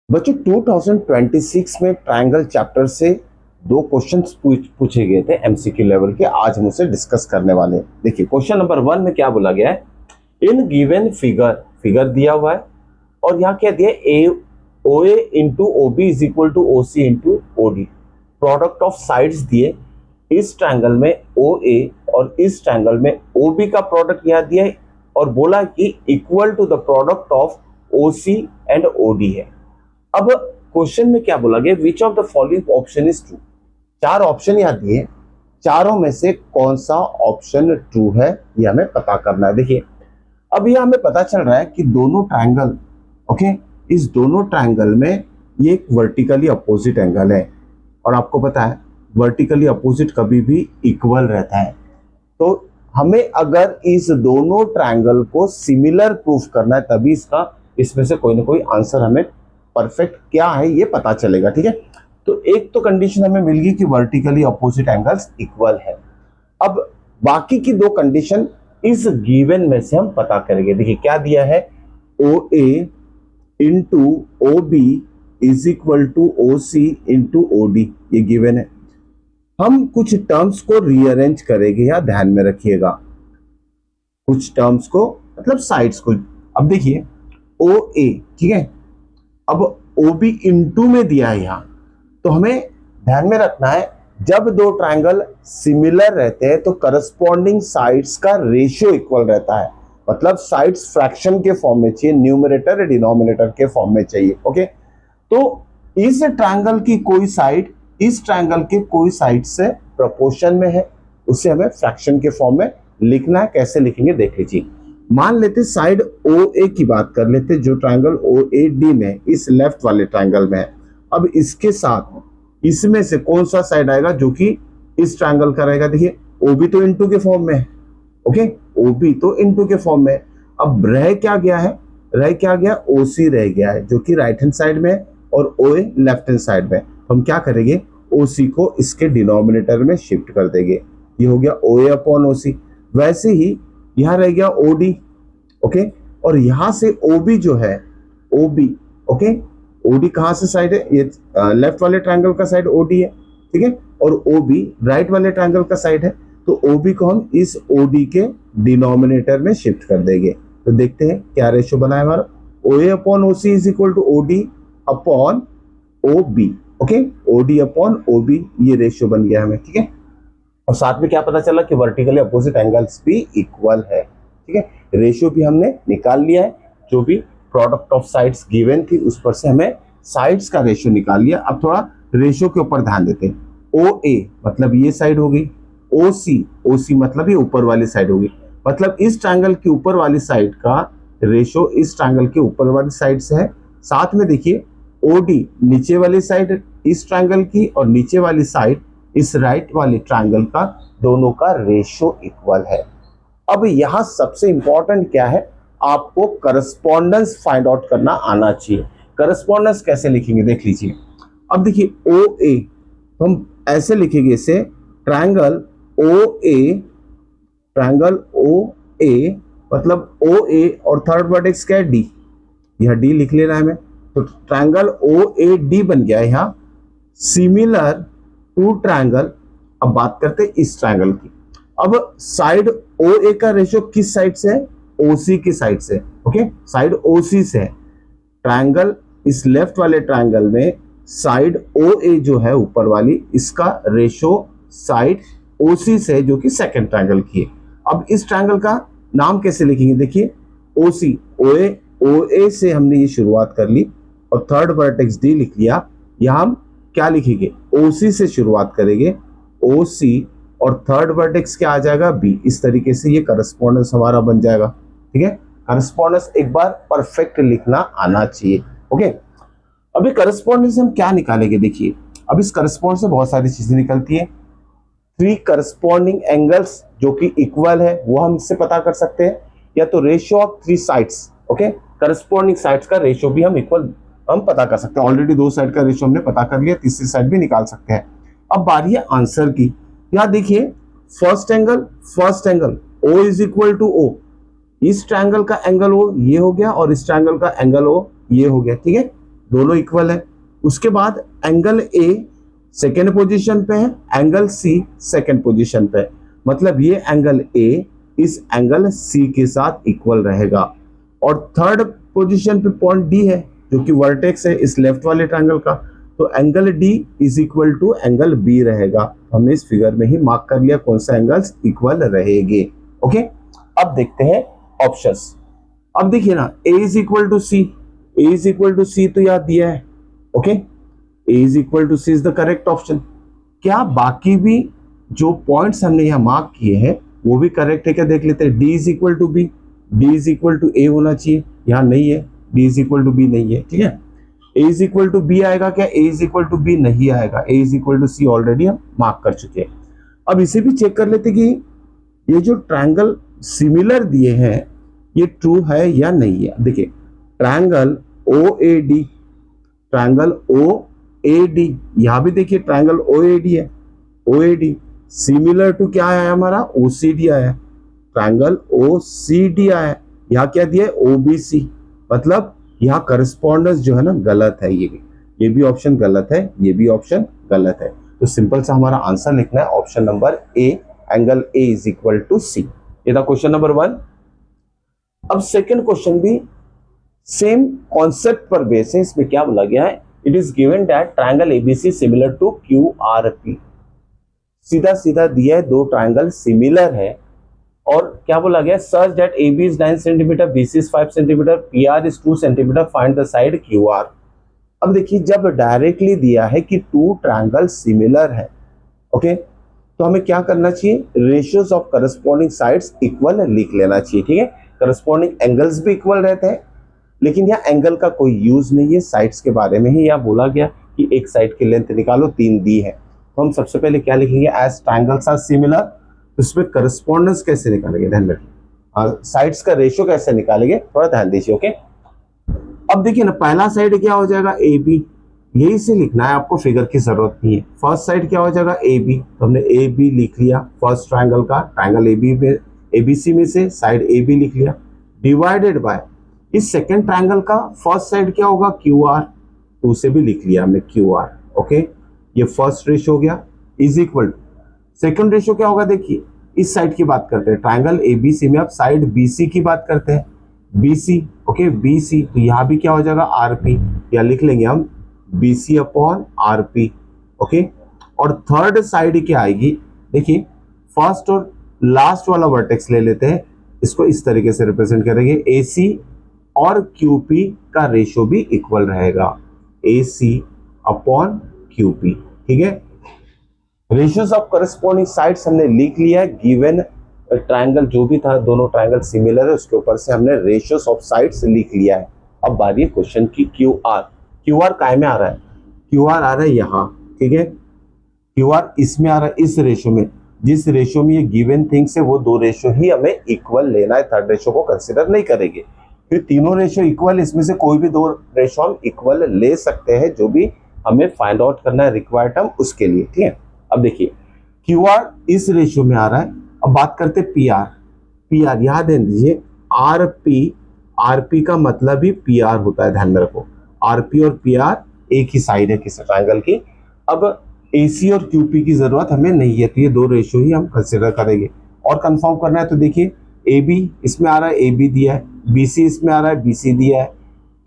बच्चों 2026 में triangle chapter से दो क्वेश्चंस पूछे गए थे एमसीक्यू लेवल के, आज हम उसे डिस्कस करने वाले हैं। देखिए क्वेश्चन नंबर 1 में क्या बोला गया है, इन गिवन फिगर दिया हुआ है और यहाँ क्या दिया है, A O A into O B is equal to O C into O D. Product of sides दिए, इस ट्रायंगल में ओ ए और इस ट्रायंगल में ओ बी का प्रोडक्ट यहाँ दिया है और बोला कि equal to the product of O C and O D है। अब क्वेश्चन में क्या बोला गया, which of the following option is true. चार ऑप्शन यहाँ दिए, चारों में से कौन सा ऑप्शन ट्रू है ये हमें पता करना है। देखिए अब यह हमें पता चल रहा है कि दोनों ट्रायंगल, ओके, इस दोनों ट्रायंगल में ये एक वर्टिकली अपोजिट एंगल है और आपको पता है वर्टिकली अपोजिट कभी भी इक्वल रहता है। तो हमें अगर इस दोनों ट्रायंगल को सिमिलर प्रूफ करना है तभी इसमें से कोई ना कोई आंसर हमें परफेक्ट क्या है ये पता चलेगा। ठीक है, तो एक तो कंडीशन हमें मिल गई कि वर्टिकली अपोजिट एंगल्स इक्वल है। अब बाकी की दो कंडीशन इस गिवन में से हम पता करेंगे। देखिए क्या दिया है, O A into O B is equal to O C into O D, ये गिवन है। हम कुछ टर्म्स को रीअरेंज करेंगे, या ध्यान में रखिएगा कुछ टर्म्स को मतलब साइड्स को। अब देखिए ओ ए, ठीक है, अब ओ बी इंटू में दिया है यहाँ, तो हमें ध्यान में रखना है जब दो ट्रायंगल सिमिलर रहते हैं तो करस्पॉन्डिंग साइड्स का रेशियो इक्वल रहता है। मतलब साइड्स फ्रैक्शन के फॉर्म में चाहिए, न्यूमरेटर डिनोमिनेटर के फॉर्म में चाहिए। ओके, तो इस ट्रायंगल की कोई साइड इस ट्रायंगल के कोई साइड से प्रोपोर्शन में है, उसे हमें फ्रैक्शन के फॉर्म में लिखना है। कैसे लिखेंगे देख लीजिए। मान लेते साइड ओ ए की बात कर लेते, जो ट्रायंगल ओ ए डी में इस लेफ्ट वाले ट्रायंगल में है। अब इसके साथ इसमें से कौन सा साइड आएगा जो कि इस ट्रायंगल का रहेगा। देखिए ओ बी तो इनटू के फॉर्म में है, ओके, ओ बी तो इनटू के फॉर्म में है। अब रह क्या गया है, रह क्या गया, ओ सी रह गया है जो कि राइट हैंड साइड में है और ओ ए लेफ्ट हैंड साइड में। हम क्या करेंगे, ओ सी को इसके डिनोमिनेटर में शिफ्ट कर देंगे, ये हो गया ओ ए अपॉन ओ सी। वैसे ही यहां रह गया ओ डी, ओके, और यहां से ओ बी जो है O B, okay, O D कहां से साइड है, ये लेफ्ट वाले ट्रायंगल का साइड ओ डी है, ठीक है, और ओ बी राइट वाले ट्रायंगल का साइड है। तो ओ बी को हम इस ओ डी के डिनोमिनेटर में शिफ्ट कर देंगे। तो देखते हैं क्या रेशियो बना है हमारा, O A upon O C is equal to O D upon O B, okay, O D upon O B, ये रेशियो बन गया हमें। ठीक है, और साथ में क्या पता चला कि वर्टिकली अपोजिट एंगल्स भी इक्वल है। ठीक है, रेशियो भी हमने निकाल लिया है, जो भी प्रोडक्ट ऑफ साइड्स गिवन थी उस पर से हमें साइड्स का रेशियो निकाल लिया। अब थोड़ा रेशियो के ऊपर ध्यान देते हैं। ओ ए मतलब ये साइड होगी, ओ सी मतलब ये ऊपर वाली साइड होगी। मतलब इस ट्रायंगल की ऊपर वाली साइड का रेशियो इस ट्रायंगल के ऊपर वाली साइड से है। साथ में देखिए ओ डी नीचे वाली साइड इस ट्रायंगल की और नीचे वाली साइड इस राइट वाले ट्रायंगल का, दोनों का रेशियो इक्वल है। अब यहां सबसे इंपॉर्टेंट क्या है, आपको करस्पॉन्डेंस फाइंड आउट करना आना चाहिए। करस्पॉन्डेंस कैसे लिखेंगे देख लीजिए। अब देखिए ओ ए, हम ऐसे लिखेंगे इसे, ट्रायंगल ओ ए मतलब ओ ए और थर्ड वर्टेक्स क्या है, डी, यह डी लिख लेना है हमें। तो ट्रायंगल ओ ए डी बन गया यहां सिमिलर टू ट्रायंगल। अब बात करते हैं इस ट्रायंगल की। अब साइड ओ ए का रेशियो किस साइड से है, ओ सी की साइड से, ओके, साइड ओ सी से है। ट्रायंगल इस लेफ्ट वाले ट्रायंगल में साइड ओ ए जो है ऊपर वाली, इसका रेशियो साइड ओ सी से जो कि सेकंड ट्रायंगल की है। अब इस ट्रायंगल का नाम कैसे लिखेंगे, देखिए ओ सी, ओ ए से हमने ये शुरुआत कर ली और थर्ड वर्टेक्स डी लिख लिया। यहां हम क्या लिखेंगे, ओ सी से शुरुआत करेंगे, ओ सी और थर्ड वर्टेक्स क्या आ जाएगा, बी। इस तरीके से ये करस्पॉन्डेंस हमारा बन जाएगा। ठीक है, करस्पॉन्डेंस एक बार परफेक्ट लिखना आना चाहिए। ओके, अभी करस्पॉन्डेंस हम क्या निकालेंगे, देखिए अब इस करस्पॉन्डेंस से बहुत सारी चीजें निकलती है। थ्री करस्पॉन्डिंग एंगल्स जो कि इक्वल है वो हम इससे पता कर सकते हैं, या तो ratio of three sides, okay, corresponding sides का रेशियो भी हम इक्वल हम पता कर सकते हैं। ऑलरेडी दो साइड का रेशियो हमने पता कर लिया, तीसरी साइड भी निकाल सकते हैं। अब बारी है आंसर की। यहां देखिए first angle O is equal to O, इस ट्रायंगल का एंगल O ये हो गया और इस ट्रायंगल का एंगल O ये हो गया। ठीक है, दोनों इक्वल है। उसके बाद एंगल ए सेकेंड पोजीशन पे है, एंगल सी सेकेंड पोजीशन पे है, मतलब ये एंगल ए इस एंगल सी के साथ इक्वल रहेगा। और थर्ड पोजीशन पे पॉइंट डी है जो कि वर्टेक्स है इस लेफ्ट वाले ट्रायंगल का, तो angle D is equal to angle B रहेगा। हमने इस फिगर में ही मार्क कर लिया कौन सा एंगल्स इक्वल रहेंगे। ओके, अब देखते हैं ऑप्शंस। अब देखिए ना, A is equal to C, A is equal to C तो याद दिया है। Okay, A is equal to C is the correct option. क्या बाकी भी जो पॉइंट्स हमने यहाँ मार्क किए हैं वो भी करेक्ट है क्या, देख लेते हैं। D is equal to B, D is equal to A होना चाहिए, यहाँ नहीं है, D is equal to B नहीं है, ठीक है। A is equal to B आएगा क्या, A is equal to B नहीं आएगा, A is equal to C already हम मार्क कर चुके हैं। अब इसे भी चेक कर लेते कि ये जो ट्रायंगल सिमिलर दिए हैं ये ट्रू है या नहीं है। देखिए triangle O A D, triangle O A D, यहां भी देखिए ट्रायंगल ओ ए डी है, O A D similar to क्या आया हमारा, ओ सी डी आया, ट्रायंगल ओ सी डी आया। यहाँ क्या दिया है, ओ बी सी, मतलब यहाँ करस्पॉन्डेंस जो है ना गलत है, ये भी ऑप्शन गलत है, ये भी ऑप्शन गलत है। तो सिंपल सा हमारा आंसर लिखना है option number A, angle A is equal to C. ये था क्वेश्चन नंबर 1। अब सेकंड क्वेश्चन भी सेम कॉन्सेप्ट पर बेस है। इसमें क्या बोला गया है, it is given that triangle ABC similar to Q R P. सीधा सीधा दिया है, दो ट्रायंगल सिमिलर है और क्या बोला गया, such that AB is 9 centimetre, BC is 5 centimetre, PR is 2 centimetre, find the side QR। अब देखिए जब डायरेक्टली दिया है कि टू ट्रायंगल सिमिलर है, ओके, तो हमें क्या करना चाहिए, ratios of corresponding sides equal लिख लेना चाहिए, ठीक है। करस्पॉन्डिंग एंगल्स भी इक्वल रहते हैं, लेकिन यहाँ एंगल का कोई यूज नहीं है, साइड्स के बारे में ही यहाँ बोला गया कि एक साइड की लेंथ निकालो, 3 दी है। तो हम सबसे पहले क्या लिखेंगे, एज ट्रायंगल्स आर सिमिलर, तो इसमें करस्पॉन्डेंस कैसे निकालेंगे, ध्यान रखिए, साइड्स का रेशियो कैसे निकालेंगे थोड़ा ध्यान दीजिए। ओके, अब देखिए ना, पहला साइड क्या हो जाएगा, ए बी, यही से लिखना है, आपको फिगर की जरूरत नहीं है। फर्स्ट साइड क्या हो जाएगा, ए बी, तो हमने ए बी लिख लिया फर्स्ट ट्रायंगल का, ट्रायंगल ए बी में एबीसी में से साइड ए बी लिख लिया, डिवाइडेड बाय इस सेकेंड ट्रायंगल का फर्स्ट साइड क्या होगा, क्यू आर, तो उसे भी लिख लिया हमने क्यू आर। ओके, ये फर्स्ट रेशियो हो गया, is equal to second ratio क्या होगा, देखिए इस साइड की बात करते हैं, ट्रायंगल एबीसी में अब साइड बीसी की बात करते हैं, बीसी, ओके बीसी, तो यहां भी क्या हो जाएगा, आरपी, या लिख लेंगे हम बीसी अपॉन आरपी। ओके, और थर्ड साइड क्या आएगी, देखिए फर्स्ट और लास्ट वाला वर्टेक्स ले लेते हैं, इसको इस तरीके से रिप्रेजेंट करेंगे, एसी और क्यूपी का रेशियो भी इक्वल रहेगा, एसी अपॉन क्यूपी, ठीक है। रेशियोज ऑफ करस्पॉन्डिंग साइड्स हमने लिख लिया है, गिवन ट्रायंगल जो भी था, दोनों ट्रायंगल सिमिलर है, उसके ऊपर से हमने रेशियोज ऑफ साइड्स लिख लिया है। अब बारी है क्वेश्चन की, क्यू आर, क्यू आर काय में आ रहा है, क्यू आर आ रहा है यहाँ, ठीक है, क्यू आर इसमें आ रहा है, इस रेशियो में, जिस रेशियो में ये गिवन थिंग्स है वो दो रेशियो ही हमें इक्वल लेना है, थर्ड रेशियो को कंसिडर नहीं करेंगे, फिर तीनों रेशियो इक्वल, इसमें से कोई भी दो रेशियो हम इक्वल ले सकते हैं, जो भी हमें फाइंड आउट करना है रिक्वायर्ड टर्म उसके लिए, ठीक है। अब देखिए क्यू आर इस रेशियो में आ रहा है, अब बात करते हैं पी आर, पी आर याद दीजिए, आर पी का मतलब ही पी आर होता है, ध्यान में रखो, आर पी और पी आर एक ही साइड है किसी ट्रायंगल की। अब एसी और क्यूपी की जरूरत हमें नहीं है, तो ये दो रेशियो ही हम कंसिडर करेंगे। और कंफर्म करना है तो देखिए ए बी इसमें आ रहा है, ए बी दिया है, बीसी इसमें आ रहा है, बीसी दिया है,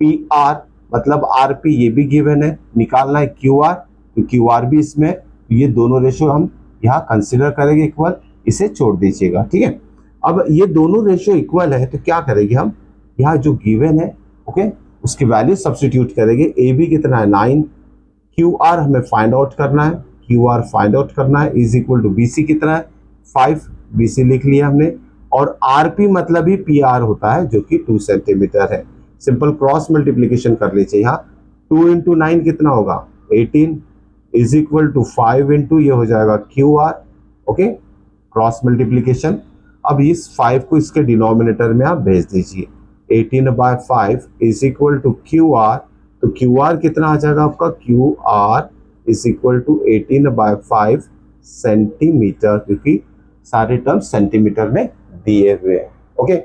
पी आर मतलब आर पी ये भी गिवन है, निकालना है क्यू आर, तो क्यू आर भी इसमें, ये दोनों रेशियो हम यहाँ कंसिडर करेंगे इक्वल, इसे छोड़ दीजिएगा, ठीक है। अब ये दोनों रेशियो इक्वल है तो क्या करेंगे हम, यहाँ जो गिवन है ओके उसकी वैल्यू सब्स्टिट्यूट करेंगे, ए बी कितना है 9, क्यू आर हमें फाइंड आउट करना है, क्यू आर फाइंड आउट करना है, is equal to B C कितना है 5, बी सी लिख लिया हमने, और आर पी मतलब ही पी आर होता है जो कि 2 सेंटीमीटर है। सिंपल क्रॉस मल्टीप्लीकेशन कर लीजिए, यहाँ 2 इंटू 9 कितना होगा 18, इज इक्वल टू 5 इंटू ये हो जाएगा Q R, okay cross multiplication. अब इस 5 को इसके डिनोमिनेटर में आप भेज दीजिए, 18/5 is equal to Q R, तो क्यू आर कितना आ जाएगा आपका, Q R is equal to 18/5 centimetre, क्योंकि सारे टर्म सेंटीमीटर में दिए हुए हैं, ओके।